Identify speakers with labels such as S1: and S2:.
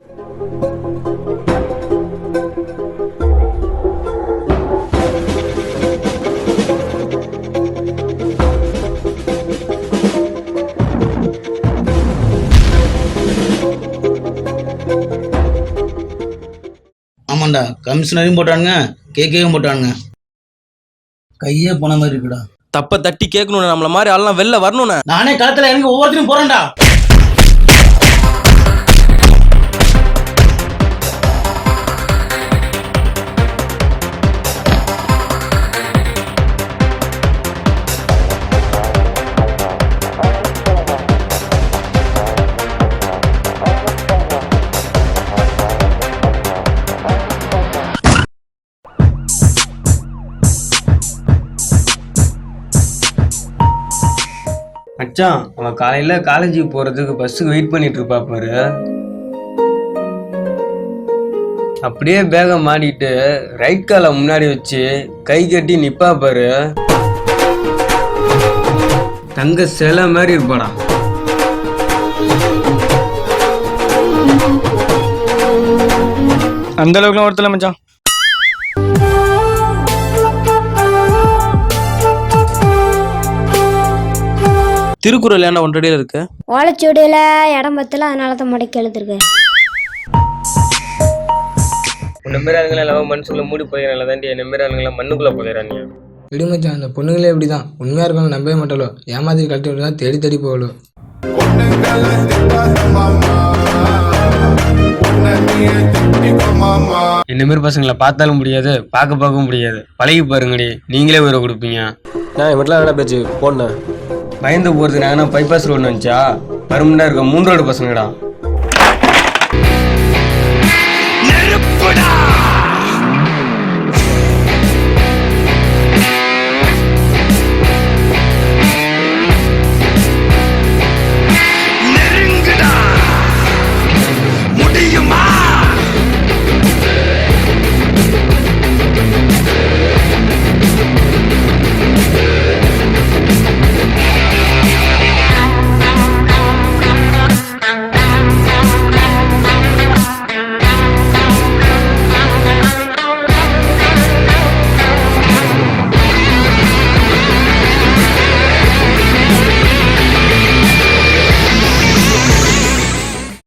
S1: ஆமாண்டா, கமிஷனரையும் போட்டானுங்க, கேக்கையும் போட்டானுங்க. கையே போன மாதிரி இருக்குடா.
S2: தப்ப தட்டி கேட்கணும். நம்மள மாதிரி ஆள்லாம் வெளில வரணும்.
S1: நானே களத்துல எனக்கு ஒவ்வொருத்தரும் போறேன்டா.
S3: மச்சான், அவன் காலையில காலேஜுக்கு போறதுக்கு பஸ்ஸுக்கு வெயிட் பண்ணிட்டு இருப்பா பாரு. அப்படியே பேக மாட்டிட்டு ரைட் காலை முன்னாடி வச்சு கை கட்டி நிப்பா பாரு. தங்க சிலை மாதிரி இருப்பாடா.
S4: அந்த அளவுக்குலாம் ஒருத்தல மச்சான்.
S2: திருக்குறள் ஏன்னா ஒன்றடியில் இருக்கு.
S5: ஓலைச்சுவடியில இடம் பத்தல, அதனால தான் மடக்கி எழுதிருக்கேன்.
S3: உன்ன மாரி ஆளுங்களை எல்லாம் மனசுக்குள்ள மூடி போயிடறாங்க தாண்டி, என்ன மாரி ஆளுங்களை மண்ணுக்குள்ள போயிடறாங்க.
S6: விடு மச்சான், அந்த பொண்ணுங்களே இப்படிதான். உண்மையா இருக்கணும் நம்பவே மாட்டாளோ, ஏமாதிரி கழட்டி விட்டு தான் தேடி தேடி போகலோ.
S3: என்ன மாரி பசங்களை பார்த்தாலும் முடியாது, பார்க்கவும் முடியாது. பழகி பாருங்கடி, நீங்களே உயிரை கொடுப்பீங்க.
S4: நான் இவட்டெல்லாம் வேணா பேச்சு போனேன்.
S3: பயந்து போறது நாங்கன்னா பைபாஸ் ரோடு நினச்சா பருமண்டா இருக்க 3 ரோடு பசங்கடா.